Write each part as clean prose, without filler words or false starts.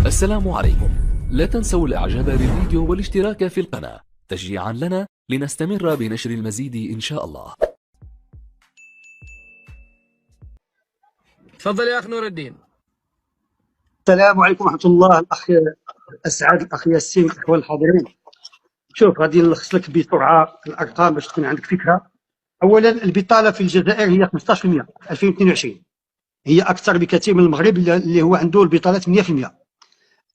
السلام عليكم. لا تنسوا الاعجاب بالفيديو والاشتراك في القناة تشجيعا لنا لنستمر بنشر المزيد ان شاء الله. تفضل يا اخ نور الدين. السلام عليكم ورحمة الله. الأخ أسعد، الأخ ياسين، الأخوان الحاضرين. شوف، غادي نلخص لك بسرعة الأرقام باش تكون عندك فكرة. أولا، البطالة في الجزائر هي 15% في 2022، هي أكثر بكثير من المغرب اللي هو عنده البطالة 8%.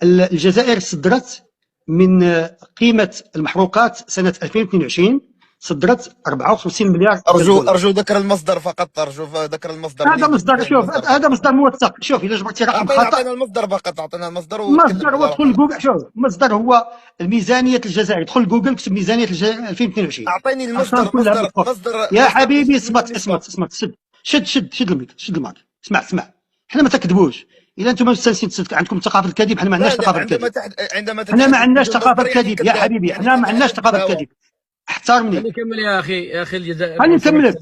الجزائر صدرت من قيمة المحروقات سنة 2022 صدرت 54 مليار دولار. ارجو ذكر المصدر فقط، ارجو ذكر المصدر. هذا مصدر، شوف هذا مصدر موثق. شوف الا جبرتي رقم خطا اعطينا المصدر فقط، اعطينا المصدر مصدر وادخل جوجل. شوف المصدر هو ميزانيه الجزائر، ادخل جوجل اكتب ميزانيه الجزائر 2022. اعطيني المصدر. مصدر يا حبيبي اصمت شد الميك، شد الماك. اسمع حنا ما تكذبوش. الا انتم مستانسين عندكم ثقافه الكذب، حنا ما عندناش ثقافه الكذب. حنا ما عندناش ثقافه الكذب يا حبيبي، حنا ما عندناش ثقافه الكذب. احترمني. خلي يكمل يا اخي الجزائر. خليني نكمل.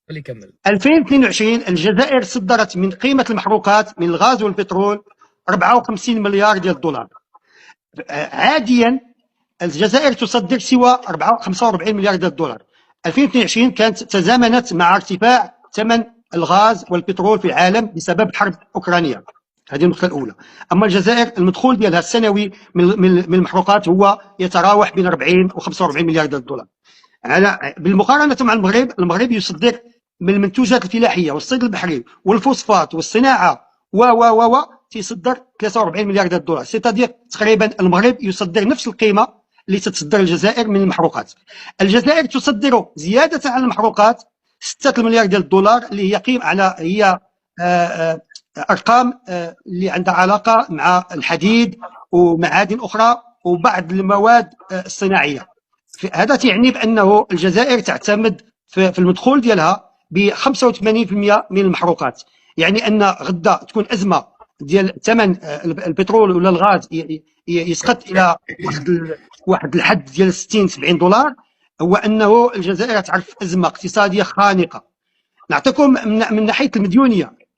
خلي يكمل. 2022 الجزائر صدرت من قيمه المحروقات من الغاز والبترول 54 مليار ديال الدولار. عاديا الجزائر تصدر سوى 45 مليار ديال الدولار. 2022 كانت تزامنت مع ارتفاع ثمن الغاز والبترول في العالم بسبب الحرب الاوكرانيه. هذه النقطه الاولى. اما الجزائر المدخول ديالها السنوي من المحروقات هو يتراوح بين 40 و 45 مليار ديال الدولار. بالمقارنه مع المغرب يصدر من المنتوجات الفلاحيه والصيد البحري والفوسفات والصناعه و تيصدر 43 مليار ديال الدولار. سيتادير تقريبا المغرب يصدر نفس القيمه اللي تتصدر الجزائر من المحروقات. الجزائر تصدر زياده على المحروقات 6 مليار ديال الدولار اللي هي قيمه على هي ارقام اللي عندها علاقه مع الحديد ومعادن اخرى وبعض المواد الصناعيه. هذا يعني بانه الجزائر تعتمد في المدخول ديالها ب 85% من المحروقات. يعني ان غدا تكون ازمه ديال ثمن البترول ولا الغاز يسقط الى واحد الحد ديال 60 70 دولار، هو انه الجزائر تعرف ازمه اقتصاديه خانقه. نعطيكم من ناحيه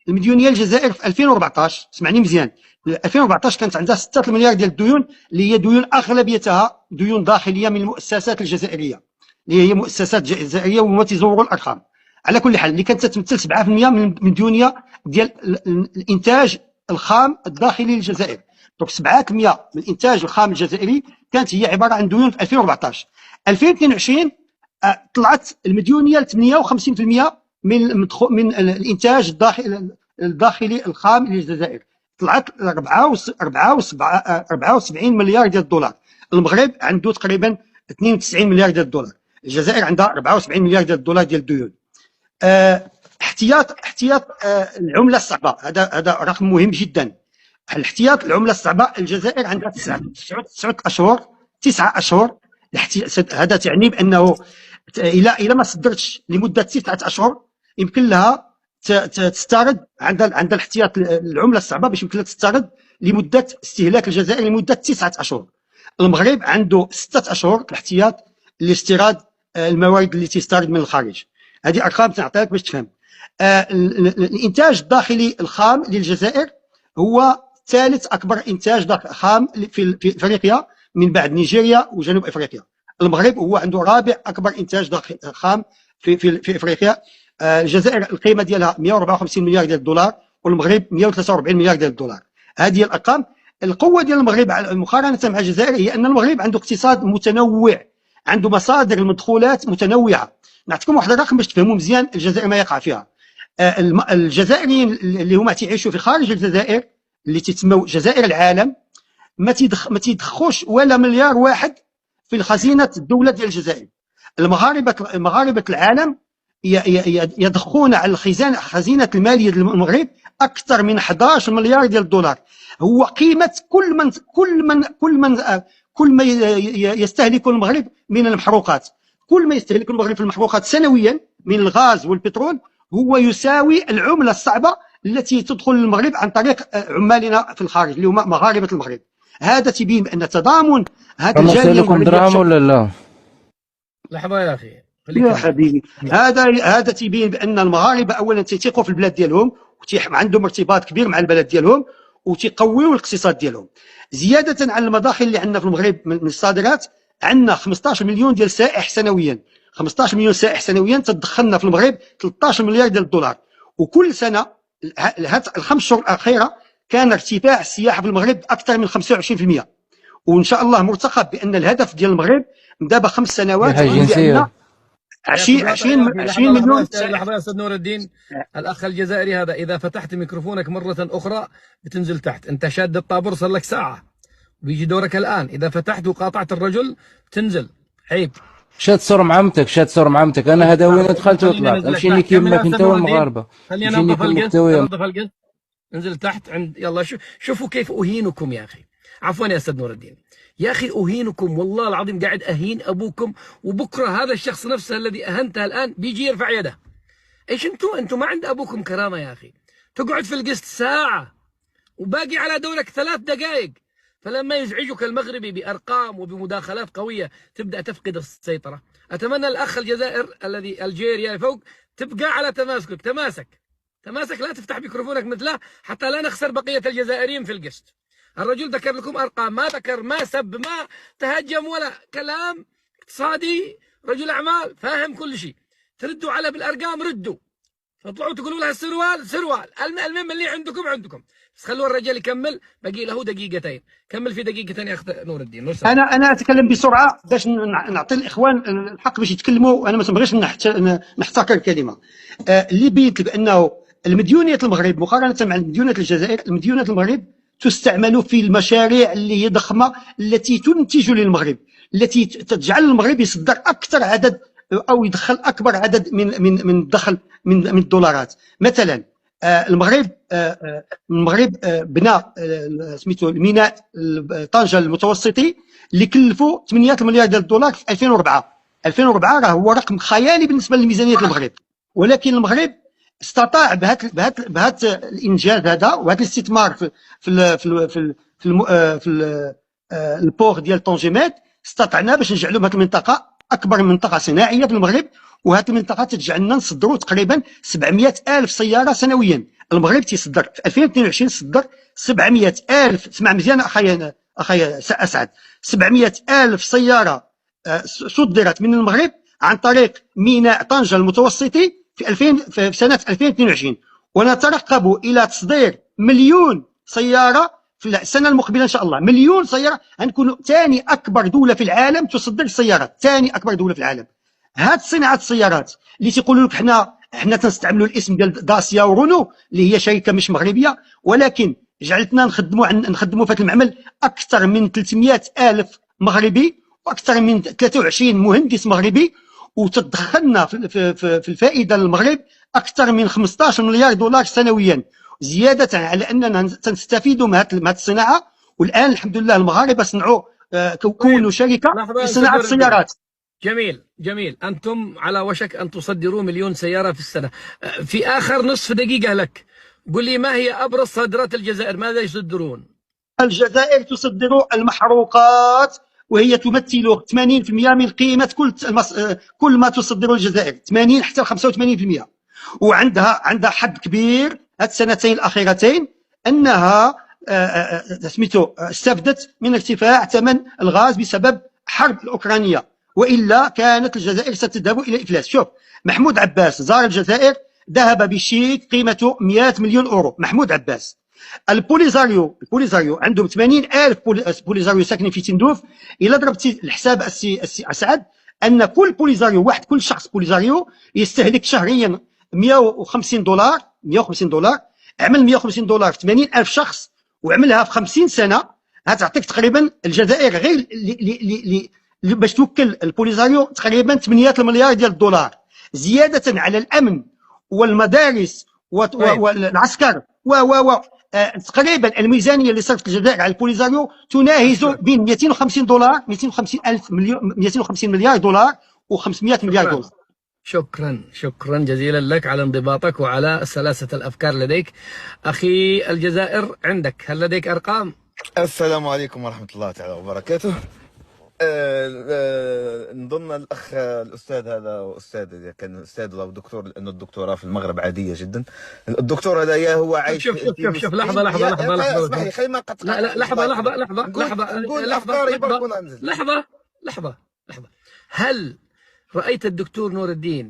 المديونيه الجزائر في 2014، اسمعني مزيان، 2014 كانت عندها 6 مليار ديال الديون اللي هي ديون اغلبيتها ديون داخليه من المؤسسات الجزائريه اللي هي مؤسسات جزائريه وهما تيزوروا الارقام. على كل حال اللي كانت تمثل 7% من الديونيه ديال الانتاج الخام الداخلي للجزائر. دونك 7% من الانتاج الخام الجزائري كانت هي عباره عن ديون في 2014. 2022 طلعت المديونيه ل 58% من الانتاج الداخلي الخام للجزائر، طلعت 74 مليار ديال الدولار. المغرب عنده تقريبا 92 مليار ديال الدولار، الجزائر عندها 74 مليار ديال الدولار ديال الديون. احتياط العمله الصعبه، هذا رقم مهم جدا. الاحتياط العمله الصعبه الجزائر عندها 9 اشهر. هذا تعني بانه الى ما صدرتش لمده 9 اشهر يمكن لها تستعرض عندها الاحتياط العمله الصعبه باش يمكن لها تستعرض لمده استهلاك الجزائر لمده 9 اشهر. المغرب عنده 6 اشهر الاحتياط لاستيراد الموارد اللي تستورد من الخارج. هذه ارقام نعطيك باش تفهم. الانتاج الداخلي الخام للجزائر هو ثالث اكبر انتاج خام في افريقيا من بعد نيجيريا وجنوب افريقيا. المغرب هو عنده رابع اكبر انتاج خام في افريقيا. الجزائر القيمه ديالها 154 مليار ديال الدولار والمغرب 143 مليار ديال الدولار. هذه الارقام. القوه ديال المغرب مقارنه مع الجزائر هي ان المغرب عنده اقتصاد متنوع، عنده مصادر المدخولات متنوعه. نعطيكم واحد الرقم باش تفهموا مزيان الجزائر ما يقع فيها. الجزائريين اللي هما تيعيشوا في خارج الجزائر اللي تسموا جزائر العالم ما تيدخلوش ولا مليار واحد في خزينه الدوله ديال الجزائر. المغاربه العالم يضخون على خزينه الماليه ديال المغرب اكثر من 11 مليار ديال الدولار. هو قيمه كل ما يستهلك المغرب من المحروقات. كل ما يستهلك المغرب في المحروقات سنويا من الغاز والبترول هو يساوي العمله الصعبه التي تدخل المغرب عن طريق عمالنا في الخارج اللي هما مغاربه المغرب. هذا تبين بان تضامن هذا الجانب لكم دراهم ولا لا؟ لحظه يا اخي يا حبيبي، هذا تبين بان المغاربه اولا تيثقوا في البلاد ديالهم وعندهم ارتباط كبير مع البلد ديالهم، وتيقويوا الاقتصاد ديالهم. زياده على المداخل اللي عندنا في المغرب من الصادرات، عندنا 15 مليون ديال سائح سنويا، 15 مليون سائح سنويا تدخلنا في المغرب 13 مليار ديال الدولار. وكل سنه هاد الخمس شهور الاخيره كان ارتفاع السياحه في المغرب اكثر من 25%، وان شاء الله مرتقب بان الهدف ديال المغرب دابا 5 سنوات بان 20 مليون. لحظه يا استاذ نور الدين، الاخ الجزائري هذا اذا فتحت ميكروفونك مره اخرى بتنزل تحت، انت شاد الطابور صار لك ساعه بيجي دورك الان، اذا فتحت وقاطعت الرجل تنزل، عيب. شاد صور معمتك، شاد صور معمتك. انا هذا وين دخلت وطلعت، امشيني كيفك انت والمغاربه. خلينا ننظف القسط، انزل تحت عند يلا. شوفوا كيف اهينكم يا اخي. عفوا يا استاذ نور الدين يا اخي، اهينكم والله العظيم، قاعد اهين ابوكم، وبكره هذا الشخص نفسه الذي اهنته الان بيجي يرفع يده. ايش انتم ما عند ابوكم كرامه يا اخي؟ تقعد في القسط ساعه وباقي على دورك 3 دقائق، فلما يزعجك المغربي بارقام وبمداخلات قويه تبدا تفقد السيطره. اتمنى الاخ الجزائر الذي الجيريا فوق تبقى على تماسكك، تماسك، لا تفتح ميكروفونك مثله حتى لا نخسر بقيه الجزائريين في القسط. الرجل ذكر لكم ارقام، ما ذكر، ما سب، ما تهجم، ولا كلام اقتصادي، رجل اعمال فاهم كل شيء. تردوا على بالارقام، ردوا، تطلعوا تقولوا لها سروال. المهم اللي عندكم، بس خلوا الرجال يكمل، باقي له دقيقتين. كمل في دقيقتين يا اخ نور الدين. انا اتكلم بسرعه باش نعطي الاخوان الحق باش يتكلموا، انا ما تنبغيش نحتكر الكلمه. اللي بينت بانه المديونيه المغرب مقارنه مع مديونيه الجزائر، المديونيه المغرب تستعمل في المشاريع اللي هي ضخمه، التي تنتج للمغرب، التي تجعل المغرب يصدر اكثر عدد او يدخل اكبر عدد من الدخل من الدولارات. مثلا المغرب بنى سميتو الميناء طنجة المتوسطي اللي كلفوا 8 مليار ديال الدولار في 2004 راه هو رقم خيالي بالنسبه لميزانيه المغرب، ولكن المغرب استطاع بهذا الانجاز هذا وهذا الاستثمار في البور ديال طنجيمات، استطعنا باش نجعلوا هذه المنطقه اكبر منطقه صناعيه في المغرب، وهذه المنطقه تجعلنا نصدروا تقريبا 700 الف سياره سنويا. المغرب تيصدر في 2022 صدر 700 الف، اسمع مزيان اخي اسعد، 700 الف سياره صدرت من المغرب عن طريق ميناء طنجة المتوسطي في سنه 2022، ونترقب الى تصدير 1,000,000 سياره في السنه المقبله ان شاء الله. 1,000,000 سياره، غنكونوا ثاني اكبر دوله في العالم تصدر السيارات، ثاني اكبر دوله في العالم. هاد صناعه السيارات اللي تيقولوا لك حنا تنستعملوا الاسم ديال داسيا ورونو اللي هي شركه مش مغربيه، ولكن جعلتنا نخدموا في هذا المعمل اكثر من 300 الف مغربي واكثر من 23 مهندس مغربي، وتدخلنا في الفائده للمغرب اكثر من 15 مليار دولار سنويا، زياده على اننا تنستفيدوا من هذه الصناعه. والان الحمد لله المغاربه صنعوا كونوا شركه في صناعه السيارات. جميل. أنتم على وشك أن تصدروا 1,000,000 سيارة في السنة. في آخر نصف دقيقة لك، قل لي ما هي أبرز صادرات الجزائر؟ ماذا يصدرون؟ الجزائر تصدر المحروقات، وهي تمثل 80% من قيمة كل ما تصدره الجزائر، 80 حتى 85%. وعندها حد كبير هذه السنتين الأخيرتين أنها استفدت من ارتفاع ثمن الغاز بسبب الحرب الأوكرانية، وإلا كانت الجزائر ستذهب إلى الإفلاس. شوف، محمود عباس زار الجزائر، ذهب بشيك قيمته 100 مليون أورو. محمود عباس. البوليزاريو عندهم 80 ألف بوليزاريو ساكنين في تندوف. إلا ضربتي الحساب أسعد أن كل شخص بوليزاريو يستهلك شهريا 150 دولار. عمل 150 دولار في 80 ألف شخص وعملها في 50 سنة، هتعطيك تقريبا الجزائر غير باش توكل البوليزاريو تقريبا 8 مليار ديال الدولار، زيادة على الأمن والمدارس والعسكر تقريبا الميزانية اللي صرفت الجزائر على البوليزاريو تناهز بين 250 مليار دولار و500 مليار دولار. شكرا جزيلا لك على انضباطك وعلى سلاسة الأفكار لديك. أخي الجزائر عندك، هل لديك أرقام؟ السلام عليكم ورحمة الله تعالى وبركاته. نظن الاخ الاستاذ هذا استاذ، اذا كان استاذ او دكتور، لانه الدكتوراه في المغرب عاديه جدا. الدكتور هذا يا هو عايش شوف لحظه اسمح لي خلي ما قطع. لا لحظه. هل رأيت الدكتور نور الدين